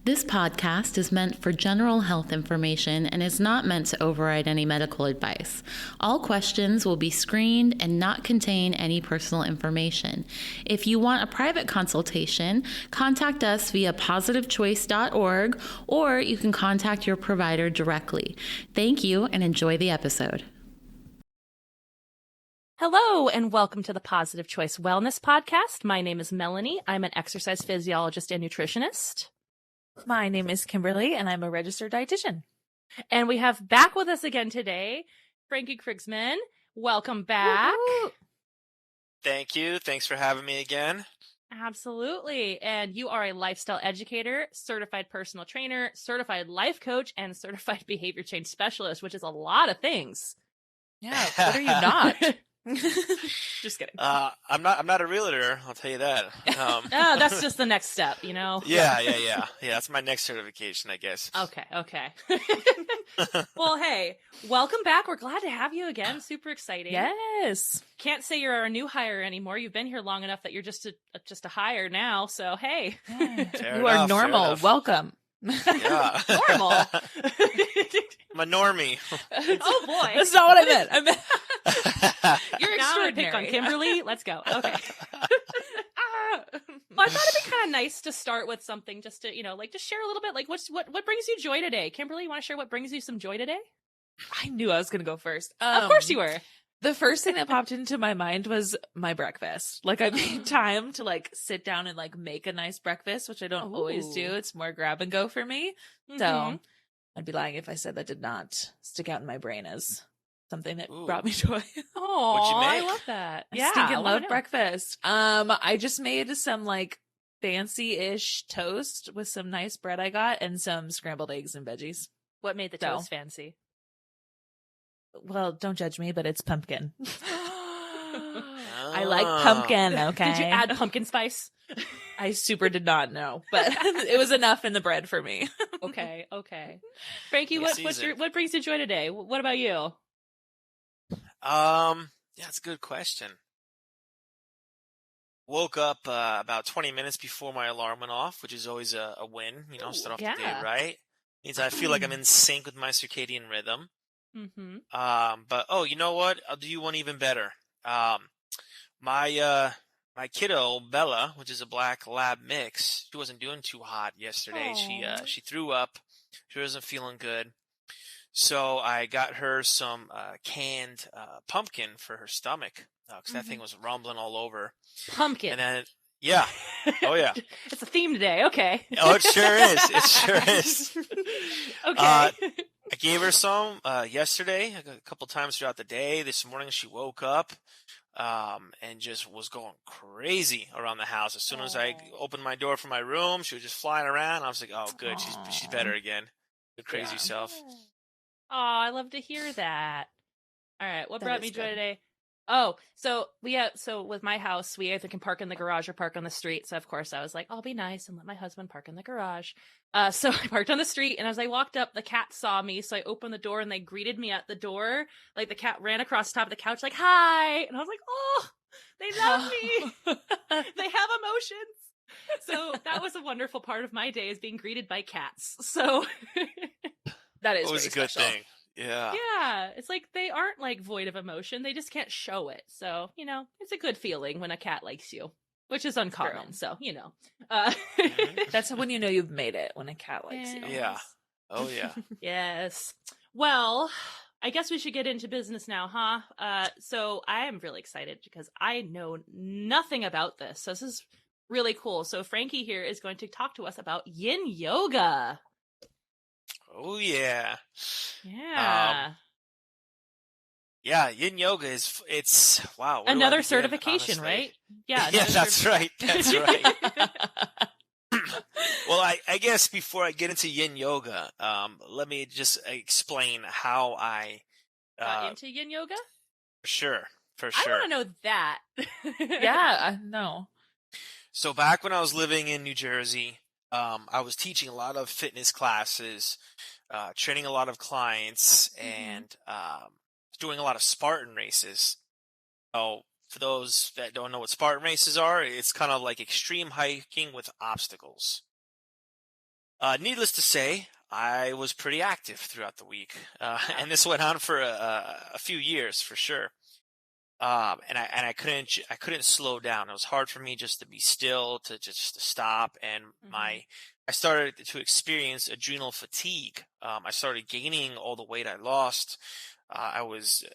This podcast is meant for general health information and is not meant to override any medical advice. All questions will be screened and not contain any personal information. If you want a private consultation, contact us via positivechoice.org, or you can contact your provider directly. Thank you and enjoy the episode. Hello, and welcome to the Positive Choice Wellness Podcast. My name is Melanie. I'm an exercise physiologist and nutritionist. My name is Kimberly, and I'm a registered dietitian. And we have back with us again today, Frankie Krygsman. Welcome back. Woo-hoo. Thank you. Thanks for having me again. Absolutely. And you are a lifestyle educator, certified personal trainer, certified life coach, and certified behavior change specialist, which is a lot of things. Yeah, what are you not? Just kidding. I'm not a realtor. I'll tell you that. Oh, that's just the next step, you know? Yeah. That's my next certification, I guess. Okay. Well, hey, welcome back. We're glad to have you again. Super exciting. Yes. Can't say you're a new hire anymore. You've been here long enough that you're just a hire now. So, hey. You are normal. Welcome. Yeah. Normal. I'm a normie. Oh, boy. That's not what I meant. You're extraordinary. Pick on Kimberly. Let's go. Okay. Well, I thought it'd be kind of nice to start with something just to, just share a little bit. Like, what brings you joy today? Kimberly, you want to share what brings you some joy today? I knew I was going to go first. Of course you were. The first thing that popped into my mind was my breakfast. Like, I made time to sit down and make a nice breakfast, which I don't always do. It's more grab and go for me. Mm-hmm. So I'd be lying if I said that did not stick out in my brain as something that brought me joy. Oh, what'd you make? I love that. I stinking love breakfast. I just made some fancy-ish toast with some nice bread I got and some scrambled eggs and veggies. What made the toast fancy? Well, don't judge me, but it's pumpkin. I like pumpkin, okay? Did you add pumpkin spice? I super did not know, but it was enough in the bread for me. Okay. Frankie, what brings you joy today? What about you? That's a good question. Woke up about 20 minutes before my alarm went off, which is always a win. Start off the day right. Means I feel like I'm in sync with my circadian rhythm. Mm-hmm. But you know what? I'll do you one even better. My kiddo Bella, which is a black lab mix, she wasn't doing too hot yesterday. Aww. She threw up. She wasn't feeling good. So I got her some canned pumpkin for her stomach because that thing was rumbling all over. Pumpkin. And then yeah. Oh yeah. It's a theme today. Okay. Oh, it sure is. Okay. I gave her some yesterday, a couple times throughout the day. This morning she woke up and just was going crazy around the house. As soon as I opened my door for my room, she was just flying around. I was like, oh, good. She's better again. Good crazy self. Oh, I love to hear that. All right. What brought me joy today? Oh, so with my house, we either can park in the garage or park on the street. So of course I was like, I'll be nice and let my husband park in the garage. So I parked on the street, and as I walked up, the cat saw me. So I opened the door and they greeted me at the door. Like the cat ran across the top of the couch, like, hi. And I was like, oh, they love me. They have emotions. So that was a wonderful part of my day, is being greeted by cats. So that is always a good thing. Yeah. Yeah. It's like they aren't void of emotion. They just can't show it. So, it's a good feeling when a cat likes you, which is uncommon. True. So, That's when you know you've made it, when a cat likes you. Yeah. Oh, yeah. Yes. Well, I guess we should get into business now, huh? So I am really excited because I know nothing about this. So this is really cool. So Frankie here is going to talk to us about Yin Yoga. Oh, yeah. Yeah. Yin Yoga it's wow. Another certification, right? Yeah. Yeah, that's right. That's right. Well, I guess before I get into Yin Yoga, let me just explain how I got into Yin Yoga? For sure. I want to know that. Yeah, no. So back when I was living in New Jersey, I was teaching a lot of fitness classes, training a lot of clients, and doing a lot of Spartan races. So for those that don't know what Spartan races are, it's kind of like extreme hiking with obstacles. Needless to say, I was pretty active throughout the week, and this went on for a few years for sure. And I couldn't slow down. It was hard for me just to be still, to stop. And I started to experience adrenal fatigue. I started gaining all the weight I lost. I was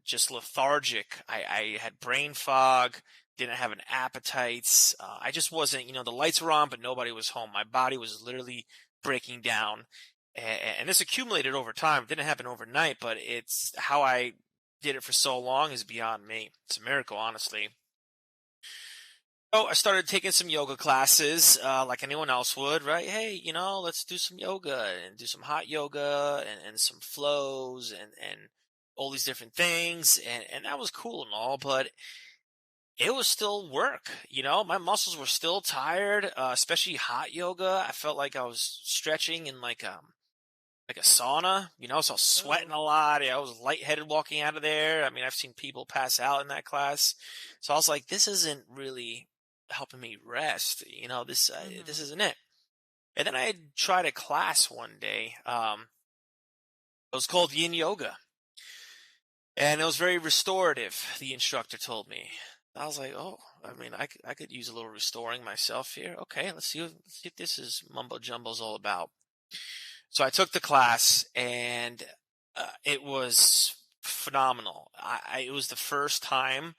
just lethargic. I had brain fog, didn't have an appetite. I just wasn't, the lights were on, but nobody was home. My body was literally breaking down. And this accumulated over time. It didn't happen overnight, but it's how I did it for so long is beyond me. It's a miracle, honestly. So I started taking some yoga classes, like anyone else would, right? Hey, let's do some yoga and do some hot yoga and some flows and all these different things. And that was cool and all, but it was still work. My muscles were still tired, especially hot yoga. I felt like I was stretching in like a sauna, so I was sweating a lot. I was lightheaded walking out of there. I mean, I've seen people pass out in that class. So I was like, this isn't really helping me rest. This isn't it. And then I tried a class one day. It was called Yin Yoga. And it was very restorative, the instructor told me. I was like, oh, I mean, I could use a little restoring myself here. Okay, let's see if this is mumbo jumbo's all about. So I took the class, and it was phenomenal. It was the first time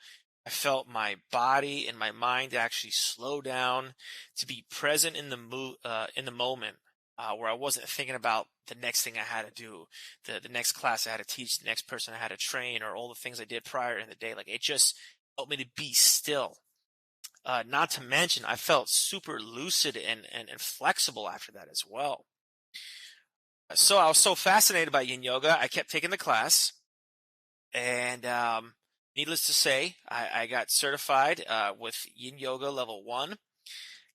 I felt my body and my mind actually slow down, to be present in the moment, where I wasn't thinking about the next thing I had to do, the next class I had to teach, the next person I had to train, or all the things I did prior in the day. Like, it just helped me to be still. Not to mention, I felt super lucid and flexible after that as well. So I was so fascinated by Yin Yoga, I kept taking the class, and needless to say, I got certified with Yin Yoga level 1,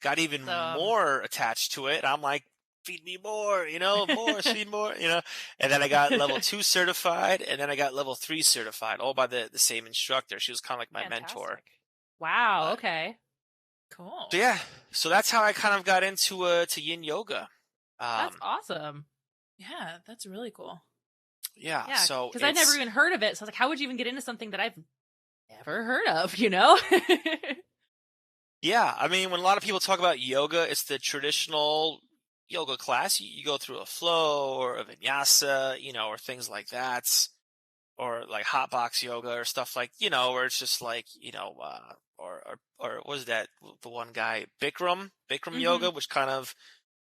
got even more attached to it. I'm like, feed me more, more, feed more, and then I got level 2 certified, and then I got level 3 certified, all by the same instructor. She was kind of like my mentor. Wow. Okay. Cool. So yeah, so that's how I kind of got into to Yin Yoga. That's awesome. Yeah, that's really cool. Yeah, so because I'd never even heard of it. So I was like, how would you even get into something that I've never heard of, Yeah, I mean, when a lot of people talk about yoga, it's the traditional yoga class. You go through a flow or a vinyasa, or things like that, or like hot box yoga or stuff like, where it's just like, or what was that, the one guy, Bikram yoga, which kind of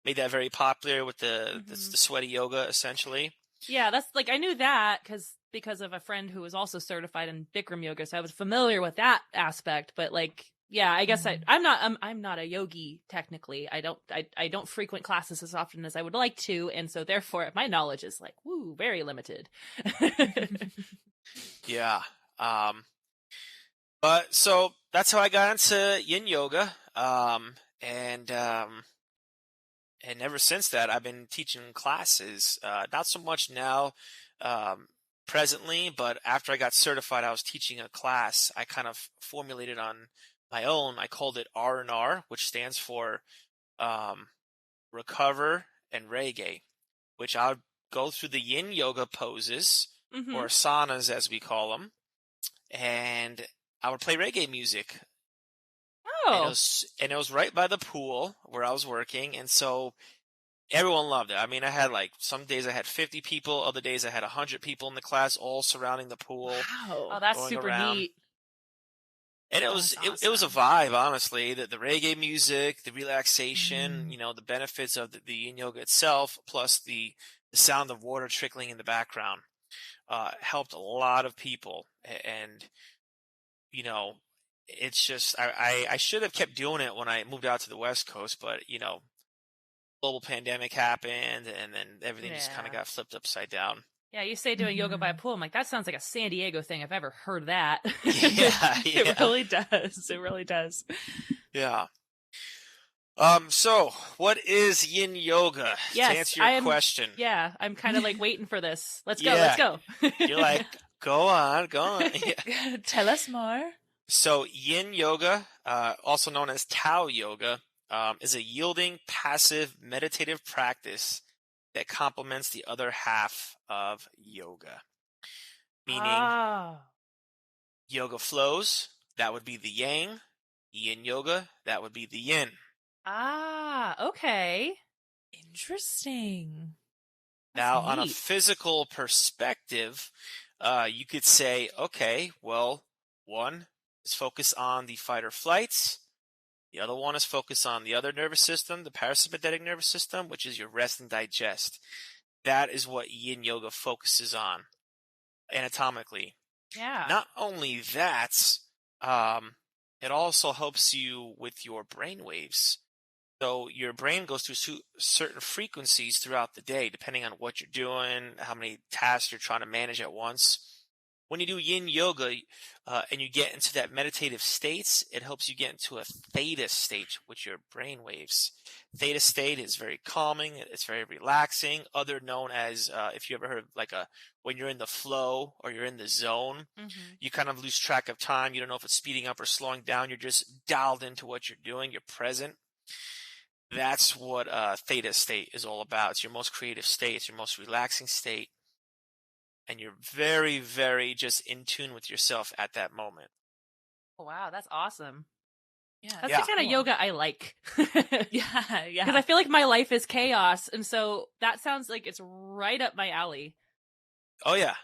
made that very popular with the sweaty yoga, essentially. Yeah, that's like, I knew that because of a friend who was also certified in Bikram yoga, so I was familiar with that aspect. But like, yeah, I guess I'm not a yogi technically. I don't frequent classes as often as I would like to, and so therefore my knowledge is like, very limited. Yeah. But so that's how I got into Yin Yoga, and ever since that, I've been teaching classes. Not so much now, presently, but after I got certified, I was teaching a class I kind of formulated on my own. I called it R&R, which stands for Recover and Reggae, which I would go through the Yin Yoga poses, or asanas as we call them, and I would play reggae music. Oh. And it was right by the pool where I was working, and so everyone loved it. I mean, I had some days I had 50 people, other days I had 100 people in the class, all surrounding the pool. Wow. Oh, that's super neat. And it was a vibe, honestly. The reggae music, the relaxation, the benefits of the Yin Yoga itself, plus the sound of water trickling in the background, helped a lot of people. And it's just I should have kept doing it when I moved out to the West Coast, but global pandemic happened, and then everything just kind of got flipped upside down. Yeah, you say doing yoga by a pool. I'm like, that sounds like a San Diego thing. I've ever heard that. Yeah. It really does. It really does. Yeah. So what is Yin Yoga? Yes, to answer your question. Yeah, I'm kind of like waiting for this. Let's go. You're like, go on. Yeah. Tell us more. So Yin Yoga, also known as Tao Yoga, is a yielding, passive, meditative practice that complements the other half of yoga. Meaning, yoga flows, that would be the yang. Yin yoga, that would be the yin. Okay. Interesting. Now, That's on a neat. physical perspective, you could say, okay, well, one is focused on the fight or flights. The other one is focused on the other nervous system, the parasympathetic nervous system, which is your rest and digest. That is what yin yoga focuses on anatomically. Yeah. Not only that, it also helps you with your brain waves. So your brain goes through certain frequencies throughout the day, depending on what you're doing, how many tasks you're trying to manage at once. When you do yin yoga and you get into that meditative states, it helps you get into a theta state with your brain waves. Theta state is very calming. It's very relaxing. Other known as, if you ever heard of when you're in the flow or you're in the zone, you kind of lose track of time. You don't know if it's speeding up or slowing down. You're just dialed into what you're doing. You're present. That's what theta state is all about. It's your most creative state. It's your most relaxing state. And you're very, very just in tune with yourself at that moment. Oh, wow, that's awesome. Yeah, that's the kind of yoga I like. yeah. Because I feel like my life is chaos, and so that sounds like it's right up my alley. Oh yeah.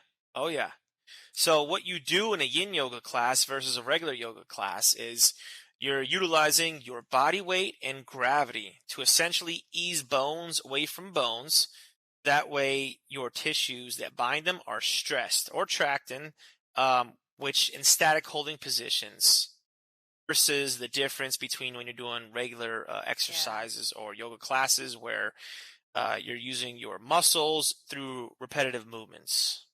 So what you do in a yin yoga class versus a regular yoga class is you're utilizing your body weight and gravity to essentially ease bones away from bones. That way your tissues that bind them are stressed or tracked in, which in static holding positions, versus the difference between when you're doing regular exercises or yoga classes where you're using your muscles through repetitive movements.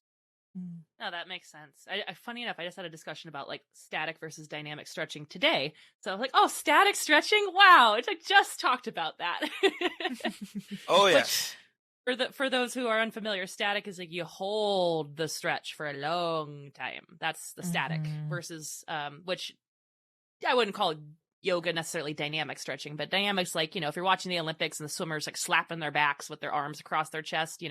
No, that makes sense. Funny enough, I just had a discussion about like static versus dynamic stretching today. So I was like, oh, static stretching? Wow. I just talked about that. Oh, yes. For those who are unfamiliar, static is like you hold the stretch for a long time. That's the static versus which I wouldn't call yoga necessarily dynamic stretching, but dynamic's like, if you're watching the Olympics and the swimmers like slapping their backs with their arms across their chest,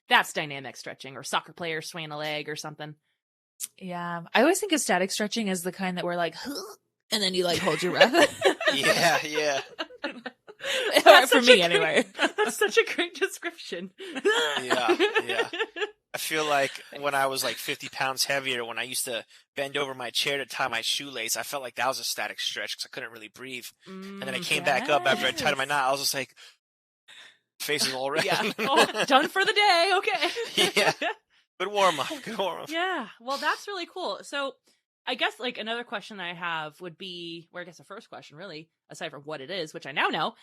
that's dynamic stretching, or soccer players swaying a leg or something. Yeah. I always think of static stretching as the kind that we're like, and then you like hold your breath. Yeah. For me, anyway. That's such a great description. Yeah. I feel like when I was like 50 pounds heavier, when I used to bend over my chair to tie my shoelace, I felt like that was a static stretch because I couldn't really breathe. And then I came back up after I tied my knot. I was just like, face is all red. Yeah. Done for the day. Okay. Yeah. Good warm up. Yeah. Well, that's really cool. So I guess like another question I have would be, or I guess the first question really, aside from what it is, which I now know.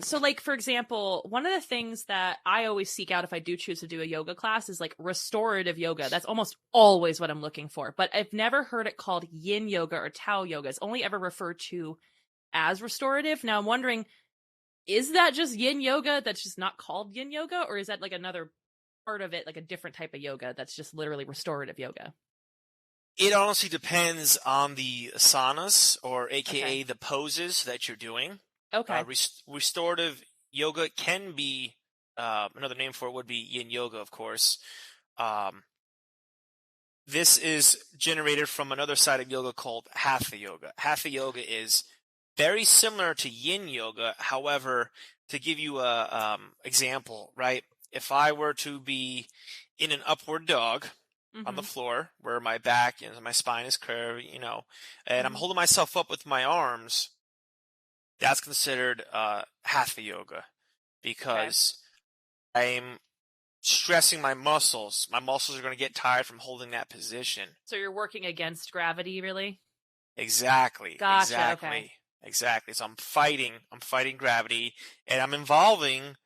So like, for example, one of the things that I always seek out if I do choose to do a yoga class is like restorative yoga. That's almost always what I'm looking for, but I've never heard it called yin yoga or Tao yoga. It's only ever referred to as restorative. Now I'm wondering, is that just yin yoga that's just not called yin yoga? Or is that like another part of it, like a different type of yoga that's just literally restorative yoga? It honestly depends on the asanas, or AKA the poses that you're doing. Okay. Restorative yoga can be, another name for it would be yin yoga, of course. This is generated from another side of yoga called hatha yoga. Hatha yoga is very similar to yin yoga. However, to give you a example, right? If I were to be in an upward dog on the floor where my back and my spine is curved, and I'm holding myself up with my arms, that's considered hatha yoga because I'm stressing my muscles. My muscles are going to get tired from holding that position. So you're working against gravity, really? Exactly. Gotcha. Okay. Exactly. So I'm fighting gravity, and I'm involving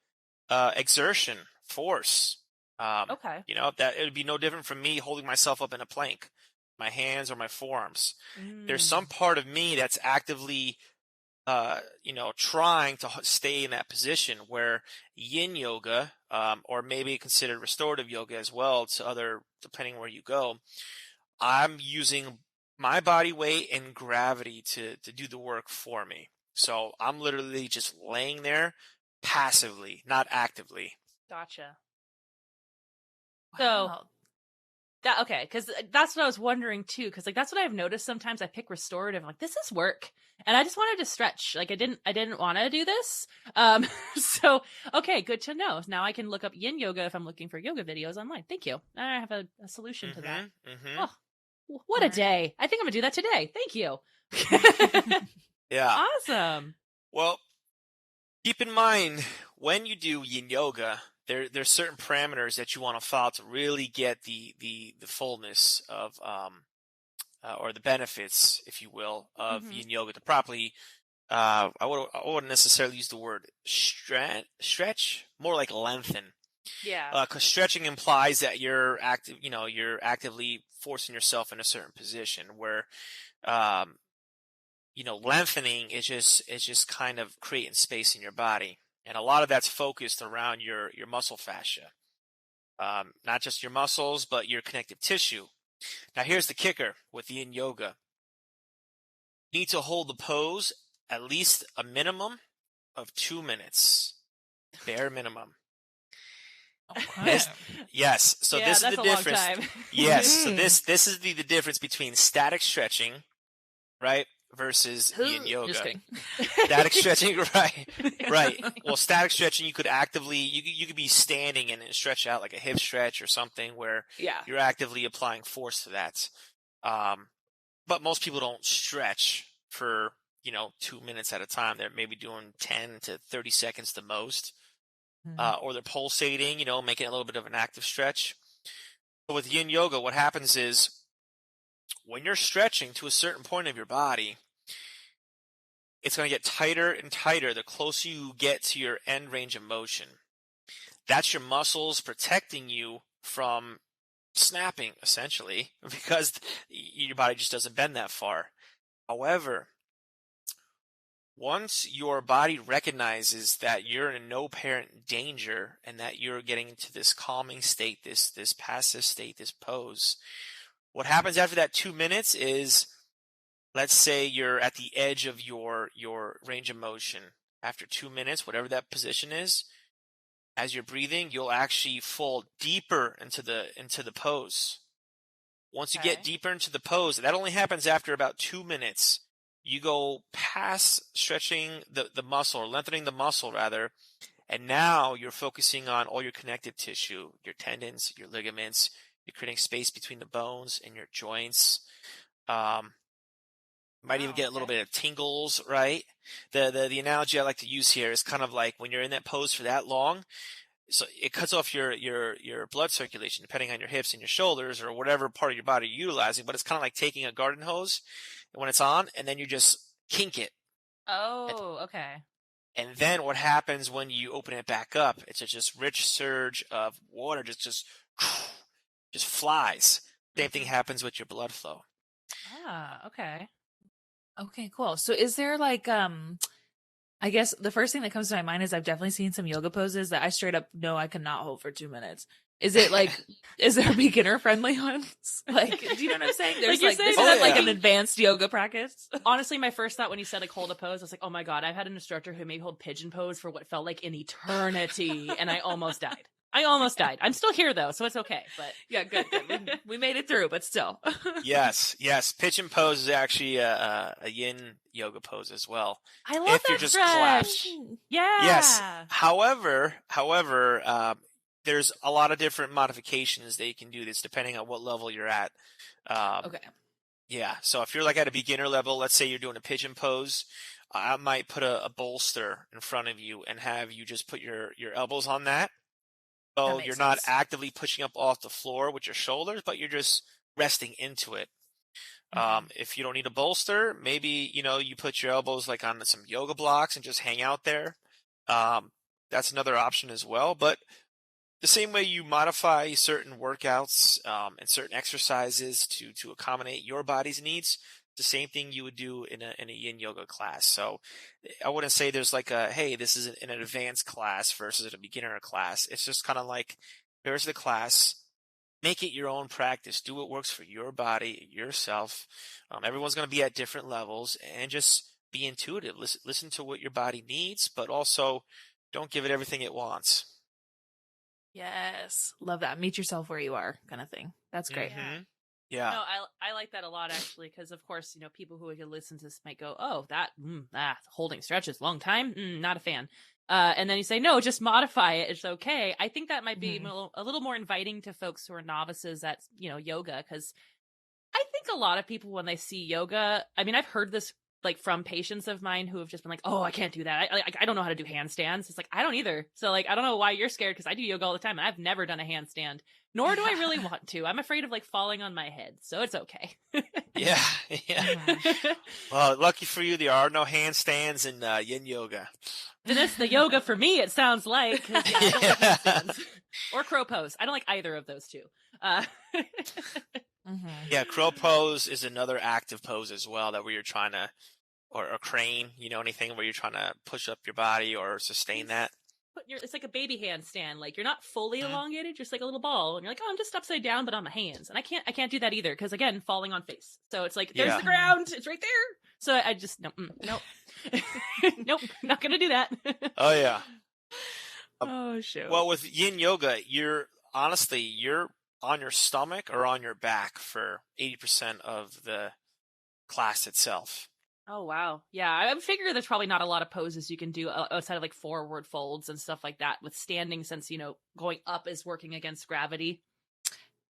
exertion, force. Okay. That it would be no different from me holding myself up in a plank, my hands or my forearms. There's some part of me that's actively, trying to stay in that position, where yin yoga, or maybe considered restorative yoga as well, depending where you go, I'm using my body weight and gravity to do the work for me. So I'm literally just laying there passively, not actively. Gotcha. So Wow. okay, because that's what I was wondering too. Because like that's what I've noticed. Sometimes I pick restorative. I'm like, this is work, and I just wanted to stretch. Like I didn't want to do this. So okay, good to know. Now I can look up Yin Yoga if I'm looking for yoga videos online. Thank you. I have a solution to that. Oh, what a day! I think I'm gonna do that today. Thank you. Yeah. Awesome. Well, keep in mind when you do Yin Yoga, there's certain parameters that you want to follow to really get the fullness of or the benefits, if you will, of Yin Yoga to properly. I wouldn't necessarily use the word stretch, more like lengthen. Yeah. Because stretching implies that you're active. You're actively forcing yourself in a certain position. Where lengthening is just kind of creating space in your body. And a lot of that's focused around your muscle fascia. Not just your muscles, but your connective tissue. Now here's the kicker with Yin Yoga. You need to hold the pose at least a minimum of 2 minutes. Bare minimum. Okay. Yes. So Yeah, this is that's the a long difference. time. Yes. So this is the difference between static stretching, right, versus Yin Yoga. Just kidding. Static stretching, right. Well, static stretching, you could actively, you could be standing and stretch out like a hip stretch or something where you're actively applying force to that. But most people don't stretch for, 2 minutes at a time. They're maybe doing 10 to 30 seconds the most. Or they're pulsating, making a little bit of an active stretch. But with Yin Yoga, what happens is when you're stretching to a certain point of your body, it's going to get tighter and tighter the closer you get to your end range of motion. That's your muscles protecting you from snapping, essentially, because your body just doesn't bend that far. However, once your body recognizes that you're in no apparent danger and that you're getting into this calming state, this passive state, this pose, what happens after that 2 minutes is, let's say you're at the edge of your range of motion. After 2 minutes, whatever that position is, as you're breathing, you'll actually fall deeper into the pose. Once you get deeper into the pose, that only happens after about 2 minutes. You go past stretching the muscle, or lengthening the muscle rather, and now you're focusing on all your connective tissue, your tendons, your ligaments. You're creating space between the bones and your joints. Might even get a little bit of tingles, right? The analogy I like to use here is kind of like when you're in that pose for that long, so it cuts off your blood circulation, depending on your hips and your shoulders or whatever part of your body you're utilizing. But it's kind of like taking a garden hose when it's on, and then you just kink it. Oh, okay. And then what happens when you open it back up? It's just rich surge of water, just flies. Same thing happens with your blood flow. Okay. Okay, cool. So is there like, I guess the first thing that comes to my mind is I've definitely seen some yoga poses that I straight up know I cannot hold for 2 minutes. Is it like, is there beginner friendly ones? Like, do you know what I'm saying? There's Like you're this saying, is like an advanced yoga practice. Honestly, my first thought when you said like hold a pose, I was like, oh my God, I've had an instructor who made me hold pigeon pose for what felt like an eternity. And I almost died. I'm still here though, so it's okay. But Yeah, good. We made it through, but still. Yes. Pigeon pose is actually a Yin Yoga pose as well. I love if that you're just stretch. collapsed. Yeah. Yes. However, there's a lot of different modifications that you can do this depending on what level you're at. Okay. Yeah. So if you're like at a beginner level, let's say you're doing a pigeon pose, I might put a bolster in front of you and have you just put your elbows on that. So you're not actively pushing up off the floor with your shoulders, but you're just resting into it. If you don't need a bolster, maybe, you put your elbows like on some yoga blocks and just hang out there. That's another option as well. But the same way you modify certain workouts and certain exercises to accommodate your body's needs, the same thing you would do in a Yin Yoga class. So I wouldn't say there's like hey, this is an advanced class versus a beginner class. It's just kind of like, here's the class. Make it your own practice. Do what works for your body, yourself. Everyone's going to be at different levels, and just be intuitive. Listen to what your body needs, but also don't give it everything it wants. Yes. Love that. Meet yourself where you are kind of thing. That's great. Mm-hmm. Yeah. No, I like that a lot actually, because of course, people who could listen to this might go, "Oh, that holding stretches, long time, not a fan." And then you say, "No, just modify it. It's okay." I think that might be a little more inviting to folks who are novices at yoga, because I think a lot of people when they see yoga, I mean, I've heard this like from patients of mine who have just been like, "Oh, I can't do that. I don't know how to do handstands." It's like, I don't either. So like, I don't know why you're scared, because I do yoga all the time and I've never done a handstand, nor do I really want to. I'm afraid of like falling on my head, so it's okay. Yeah. Well, lucky for you, there are no handstands in Yin Yoga. And it's the yoga for me, it sounds like. 'Cause, I don't like handstands. Or crow pose. I don't like either of those two. Yeah, crow pose is another active pose as well, that where you're trying to, or a crane, anything where you're trying to push up your body or sustain that. It's like a baby handstand. Like, you're not fully elongated, just like a little ball. And you're like, "Oh, I'm just upside down, but on my hands." And I can't do that either, because again, falling on face. So it's like, there's the ground. It's right there. So I just, nope. Nope, not going to do that. Oh, yeah. Oh, shoot. Well, with Yin Yoga, you're on your stomach or on your back for 80% of the class itself. Oh, wow. Yeah, I figure there's probably not a lot of poses you can do outside of like forward folds and stuff like that with standing, since, going up is working against gravity.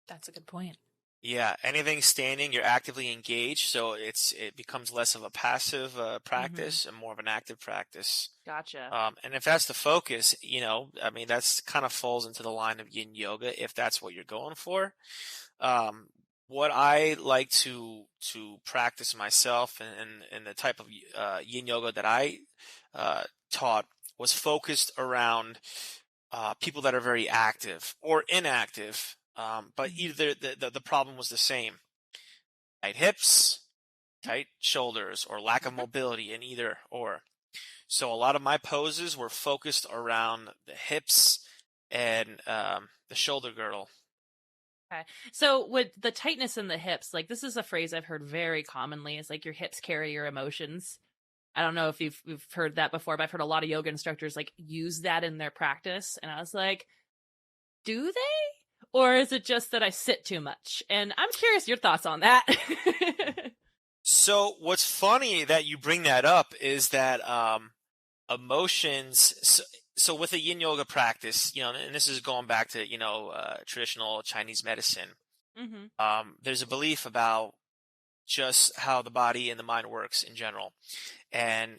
That's a good point. Yeah, anything standing, you're actively engaged, so it becomes less of a passive practice and more of an active practice. Gotcha. And if that's the focus, I mean, that's kind of falls into the line of Yin Yoga if that's what you're going for. What I like to practice myself and the type of Yin Yoga that I taught was focused around people that are very active or inactive. But either the problem was the same: tight hips, tight shoulders, or lack of mobility in either or. So a lot of my poses were focused around the hips and the shoulder girdle. Okay. So with the tightness in the hips, like, this is a phrase I've heard very commonly, is like, your hips carry your emotions. I don't know if you've heard that before, but I've heard a lot of yoga instructors like use that in their practice. And I was like, do they? Or is it just that I sit too much? And I'm curious your thoughts on that. So what's funny that you bring that up is that emotions. So with a Yin Yoga practice, and this is going back to traditional Chinese medicine. There's a belief about just how the body and the mind works in general, and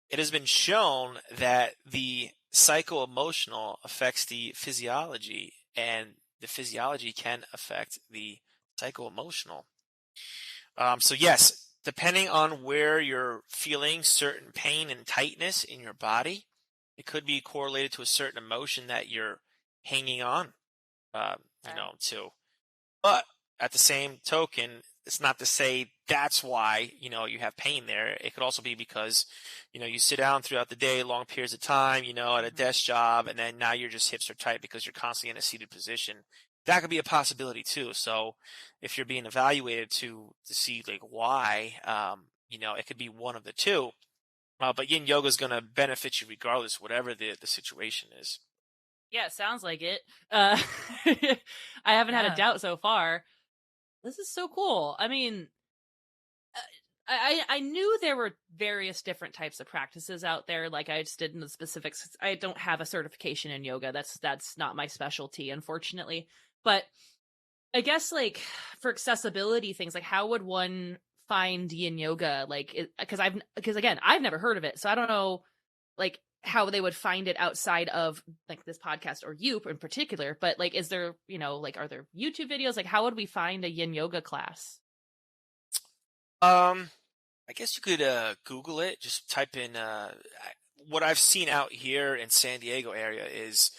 it has been shown that the psycho-emotional affects the physiology, and the physiology can affect the psycho-emotional. So yes, depending on where you're feeling certain pain and tightness in your body, it could be correlated to a certain emotion that you're hanging on, to. But at the same token, it's not to say that's why, you have pain there. It could also be because, you sit down throughout the day, long periods of time, at a desk job, and then now your just hips are tight because you're constantly in a seated position. That could be a possibility too. So if you're being evaluated to see like why, it could be one of the two. But Yin Yoga is going to benefit you regardless, whatever the situation is. Yeah, it sounds like it. I haven't had a doubt so far. This is so cool. I mean, I knew there were various different types of practices out there. Like, I just didn't know the specifics. I don't have a certification in yoga. That's not my specialty, unfortunately. But I guess, like, for accessibility things, like, how would one find Yin Yoga? Like, because again, I've never heard of it, so I don't know, like, how they would find it outside of like this podcast or you in particular. But like, is there, like, are there YouTube videos? Like, how would we find a Yin Yoga class? I guess you could Google it. Just type in what I've seen out here in San Diego area is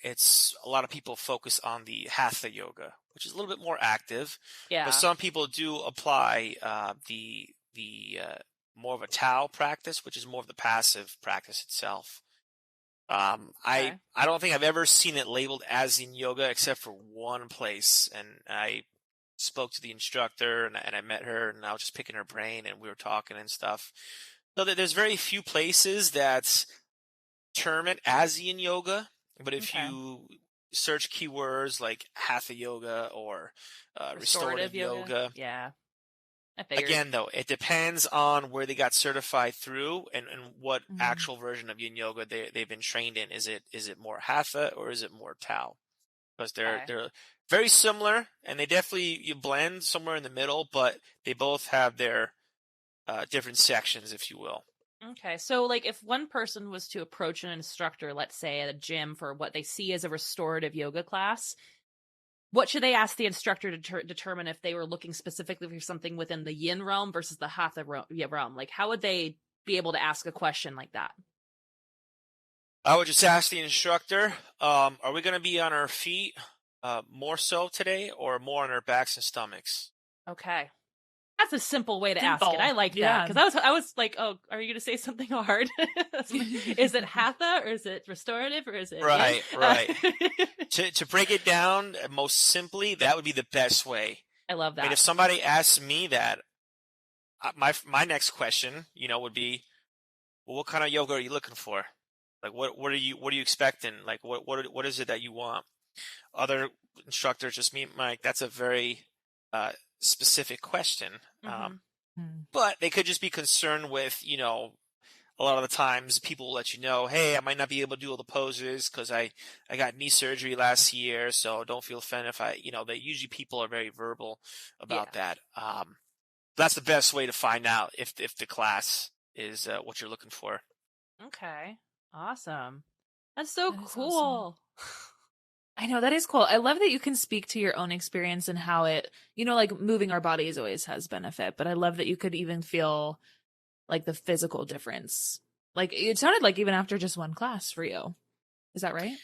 it's a lot of people focus on the Hatha yoga, which is a little bit more active. Yeah. But some people do apply the more of a Tao practice, which is more of the passive practice itself. I don't think I've ever seen it labeled as Yin Yoga except for one place, and I spoke to the instructor and I met her and I was just picking her brain and we were talking and stuff. So there's very few places that term it as Yin Yoga, but if you search keywords like Hatha Yoga or restorative yoga. Yeah. I figured. Again, though, it depends on where they got certified through and what actual version of Yin Yoga they've been trained in. Is it more Hatha or is it more Tao? Because they're very similar and they definitely you blend somewhere in the middle, but they both have their different sections, if you will. Okay, so like if one person was to approach an instructor, let's say at a gym for what they see as a restorative yoga class, what should they ask the instructor to determine if they were looking specifically for something within the yin realm versus the hatha realm? Like, how would they be able to ask a question like that? I would just ask the instructor, are we going to be on our feet more so today or more on our backs and stomachs? Okay. That's a simple way to ask it. I like that. Because I was like, oh, are you going to say something hard? Is it hatha or is it restorative or is it... Right. To break it down most simply, that would be the best way. I love that. I mean, if somebody asks me that, my next question, would be, well, what kind of yoga are you looking for? Like, what are you expecting? Like, what is it that you want? Other instructors just mean, Mike, that's a very specific question. But they could just be concerned with, a lot of the times people will let you know, hey, I might not be able to do all the poses because I got knee surgery last year, so don't feel offended if they usually people are very verbal about that. That's the best way to find out if the class is what you're looking for. Okay. Awesome. That's so cool. Awesome. I know, that is cool. I love that you can speak to your own experience and how it, like moving our bodies always has benefit, but I love that you could even feel like the physical difference. Like it sounded like even after just one class for you. Is that right?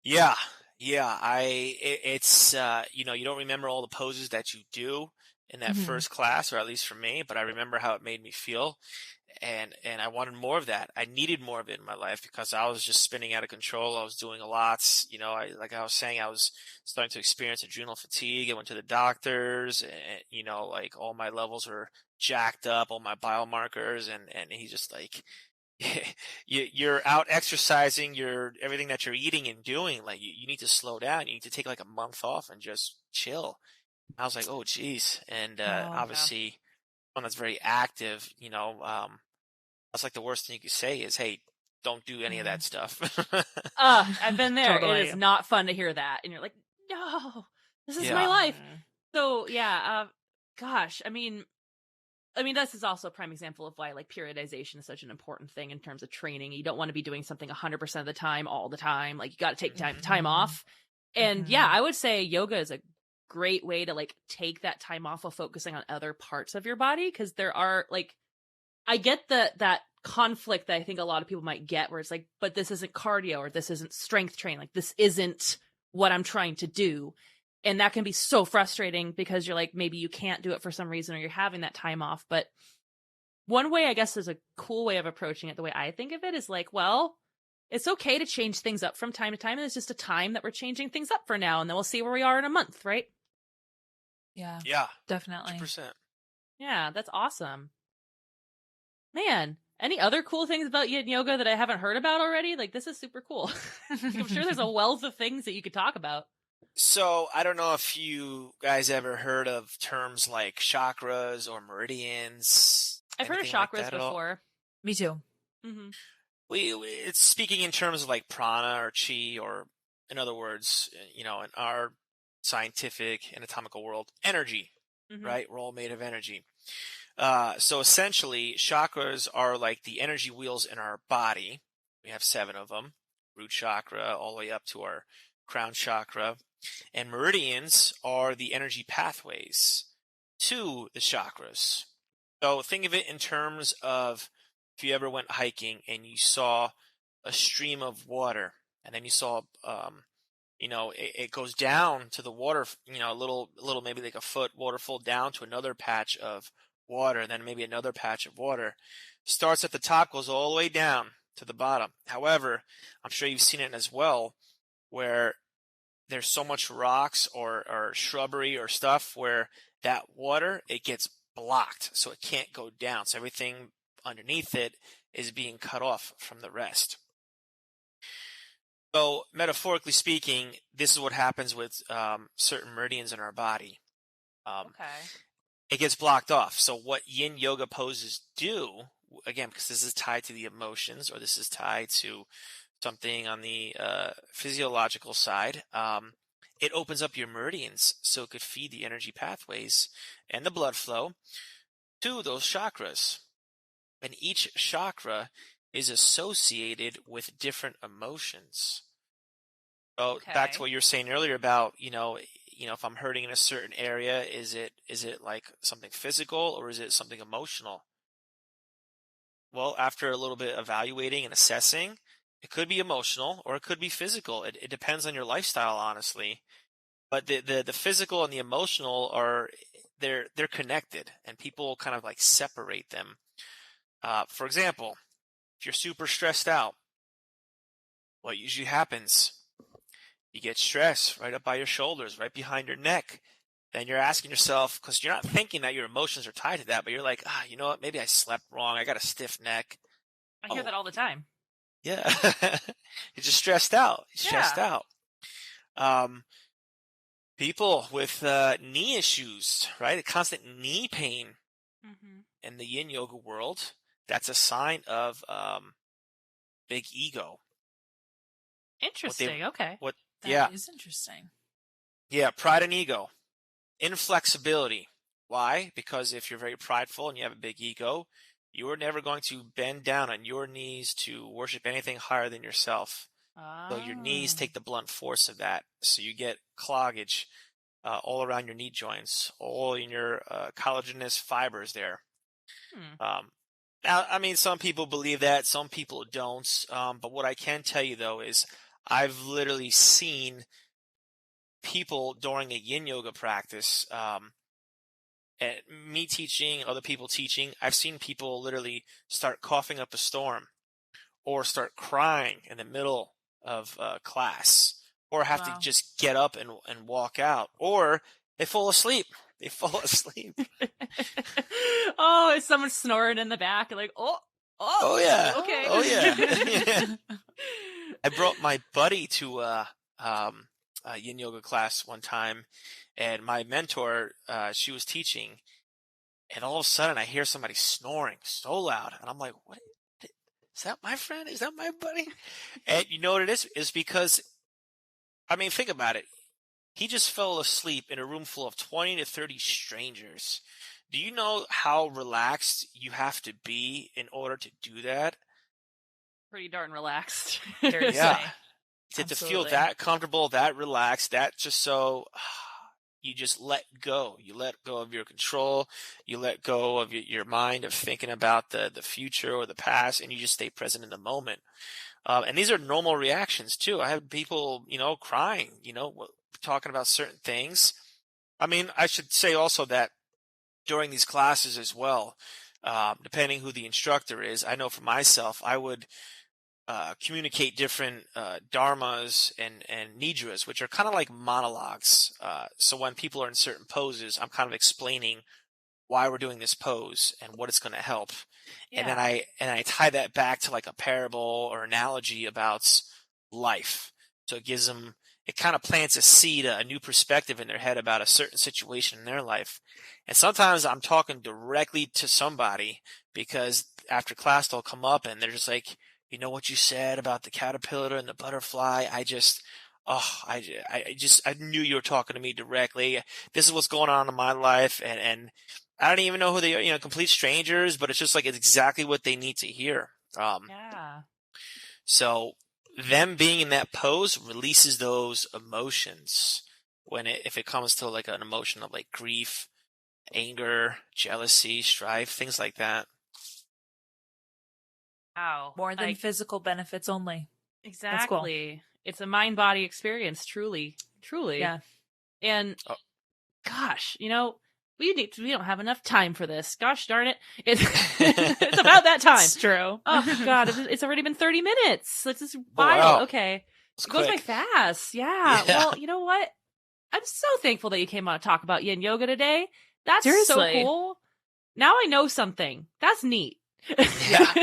Yeah. It's you don't remember all the poses that you do in that first class, or at least for me, but I remember how it made me feel. And I wanted more of that. I needed more of it in my life because I was just spinning out of control. I was doing a lot. Like I was saying, I was starting to experience adrenal fatigue. I went to the doctors and, like all my levels were jacked up, all my biomarkers. And he's just like, you're out exercising, everything that you're eating and doing. Like you need to slow down. You need to take like a month off and just chill. I was like, oh, geez. And obviously, one that's very active, that's like the worst thing you could say is, hey, don't do any of that stuff. I've been there. Totally. It is not fun to hear that. And you're like, no, this is my life. So gosh, I mean, this is also a prime example of why like periodization is such an important thing in terms of training. You don't want to be doing something 100% of the time, all the time. Like you got to take time off. And I would say yoga is a great way to like take that time off while focusing on other parts of your body. Cause there are like, I get that conflict that I think a lot of people might get where it's like, but this isn't cardio or this isn't strength training. Like this isn't what I'm trying to do. And that can be so frustrating because you're like, maybe you can't do it for some reason or you're having that time off. But one way, I guess, is a cool way of approaching it. The way I think of it is like, well, it's okay to change things up from time to time. And it's just a time that we're changing things up for now. And then we'll see where we are in a month, right? Yeah. Yeah. Definitely. 100%. Yeah, that's awesome. Man, any other cool things about Yin Yoga that I haven't heard about already? Like, this is super cool. I'm sure there's a wealth of things that you could talk about. So I don't know if you guys ever heard of terms like chakras or meridians. I've heard of chakras before. Me too. Mm-hmm. It's speaking in terms of like prana or chi, or in other words, in our scientific anatomical world, energy, right? We're all made of energy. So essentially, chakras are like the energy wheels in our body. We have 7 of them, root chakra all the way up to our crown chakra. And meridians are the energy pathways to the chakras. So think of it in terms of if you ever went hiking and you saw a stream of water, and then you saw, it goes down to the water, a little, maybe like a foot waterfall down to another patch of water, and then maybe another patch of water. Starts at the top, goes all the way down to the bottom. However, I'm sure you've seen it as well, where there's so much rocks or shrubbery or stuff where that water, it gets blocked, so it can't go down. So everything underneath it is being cut off from the rest. So metaphorically speaking, this is what happens with certain meridians in our body. Okay. It gets blocked off. So what Yin Yoga poses do, again, because this is tied to the emotions, or this is tied to something on the physiological side, it opens up your meridians so it could feed the energy pathways and the blood flow to those chakras. And each chakra is associated with different emotions. So back to what you were saying earlier about, if I'm hurting in a certain area, is it like something physical or is it something emotional? Well, after a little bit evaluating and assessing, it could be emotional or it could be physical. It depends on your lifestyle, honestly. But the physical and the emotional they're connected, and people kind of like separate them. For example, if you're super stressed out, what usually happens? You get stress right up by your shoulders, right behind your neck. Then you're asking yourself, because you're not thinking that your emotions are tied to that, but you're like, you know what? Maybe I slept wrong. I got a stiff neck. I hear that all the time. Yeah. You're just stressed out. People with knee issues, right? A constant knee pain in the Yin Yoga world, that's a sign of big ego. Interesting. Okay. That is interesting. Yeah, pride and ego. Inflexibility. Why? Because if you're very prideful and you have a big ego, you are never going to bend down on your knees to worship anything higher than yourself. So your knees take the blunt force of that. So you get cloggage all around your knee joints, all in your collagenous fibers there. Now, I mean, some people believe that, some people don't. But what I can tell you, though, is I've literally seen people during a Yin Yoga practice, me teaching, other people teaching, I've seen people literally start coughing up a storm or start crying in the middle of class, or have to just get up and walk out, or they fall asleep. Oh, is someone snoring in the back? Like, oh yeah. Okay. Oh yeah. I brought my buddy to a Yin Yoga class one time, and my mentor, she was teaching, and all of a sudden I hear somebody snoring so loud, and I'm like, what? Is that my friend? Is that my buddy? And you know what it is? It's because, I mean, think about it. He just fell asleep in a room full of 20 to 30 strangers. Do you know how relaxed you have to be in order to do that? Pretty darn relaxed. Yeah. To feel that comfortable, that relaxed, that just so you just let go. You let go of your control. You let go of your mind of thinking about the future or the past, and you just stay present in the moment. And these are normal reactions too. I have people, crying, talking about certain things. I mean, I should say also that during these classes as well, depending who the instructor is, I know for myself, I would communicate different dharmas and nidras, which are kind of like monologues. So when people are in certain poses, I'm kind of explaining why we're doing this pose and what it's going to help. Yeah. And then I tie that back to like a parable or analogy about life. So it kind of plants a seed, a new perspective in their head about a certain situation in their life. And sometimes I'm talking directly to somebody, because after class they'll come up and they're just like, you know what you said about the caterpillar and the butterfly? I knew you were talking to me directly. This is what's going on in my life. And I don't even know who they are, complete strangers, but it's just like, it's exactly what they need to hear. So them being in that pose releases those emotions if it comes to like an emotion of like grief, anger, jealousy, strife, things like that. Wow. More than physical benefits only. Exactly. Cool. It's a mind-body experience, truly. Yeah. And gosh, we don't have enough time for this. Gosh darn it. It's about that time. It's true. Oh God, it's already been 30 minutes. This is wild. Wow. Okay. It's It goes by quick. fast. Yeah. Well, you know what? I'm so thankful that you came on to talk about Yin Yoga today. That's Seriously. so cool. Now I know something. That's neat. Yeah.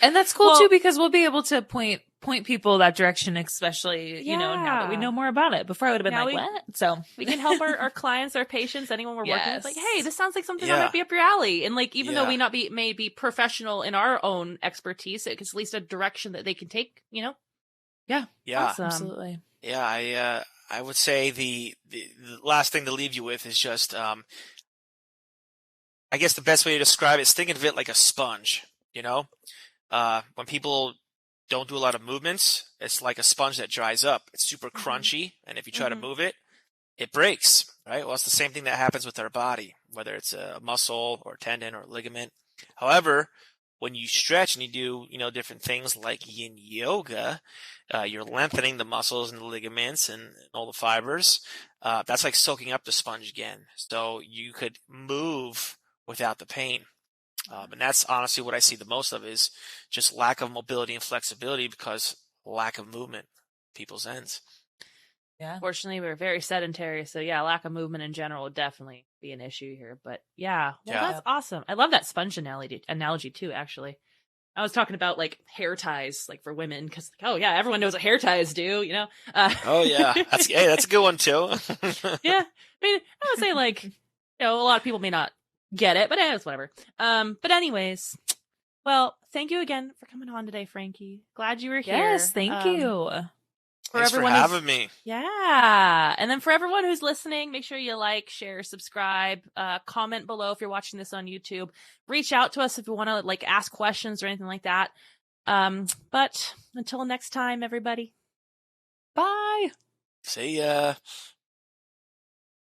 And that's cool Well- too, because we'll be able to point people that direction, especially, you know, now that we Yeah. know more about it. Before I would have been Now like, we- what? So We can help our clients, our patients, anyone we're working with. Like, Yes. hey, this sounds like something Yeah. that might be up your alley. And like, even though Yeah. we may be professional in our own expertise, it's at least a direction that they can take, you know? Yeah. Awesome. absolutely. Yeah. I would say the last thing to leave you with is just, I guess the best way to describe it is think of it like a sponge, you know? When people don't do a lot of movements, it's like a sponge that dries up. It's super crunchy, and if you try to move it, it breaks, right? Well, it's the same thing that happens with our body, whether it's a muscle or tendon or ligament. However, when you stretch and you do, you know, different things like Yin Yoga, you're lengthening the muscles and the ligaments and all the fibers. That's like soaking up the sponge again. So you could move without the pain. And that's honestly what I see the most of is just lack of mobility and flexibility because lack of movement, people's ends. Yeah. Fortunately, we're very sedentary. So yeah, lack of movement in general would definitely be an issue here. But yeah, well, Yeah. that's awesome. I love that sponge analogy too, actually. I was talking about like hair ties, like for women, because like, oh yeah, everyone knows what hair ties do, you know? Oh yeah, that's a good one too. Yeah. I mean, I would say like, you know, a lot of people may not get it, but it's whatever. But anyways, well, thank you again for coming on today, Frankie. Glad you were here. Yes, thank you. Thanks for everyone who's- having me. Yeah. And then for everyone who's listening, make sure you like, share, subscribe, comment below if you're watching this on YouTube. Reach out to us if you want to like ask questions or anything like that. But until next time, everybody. Bye. See ya.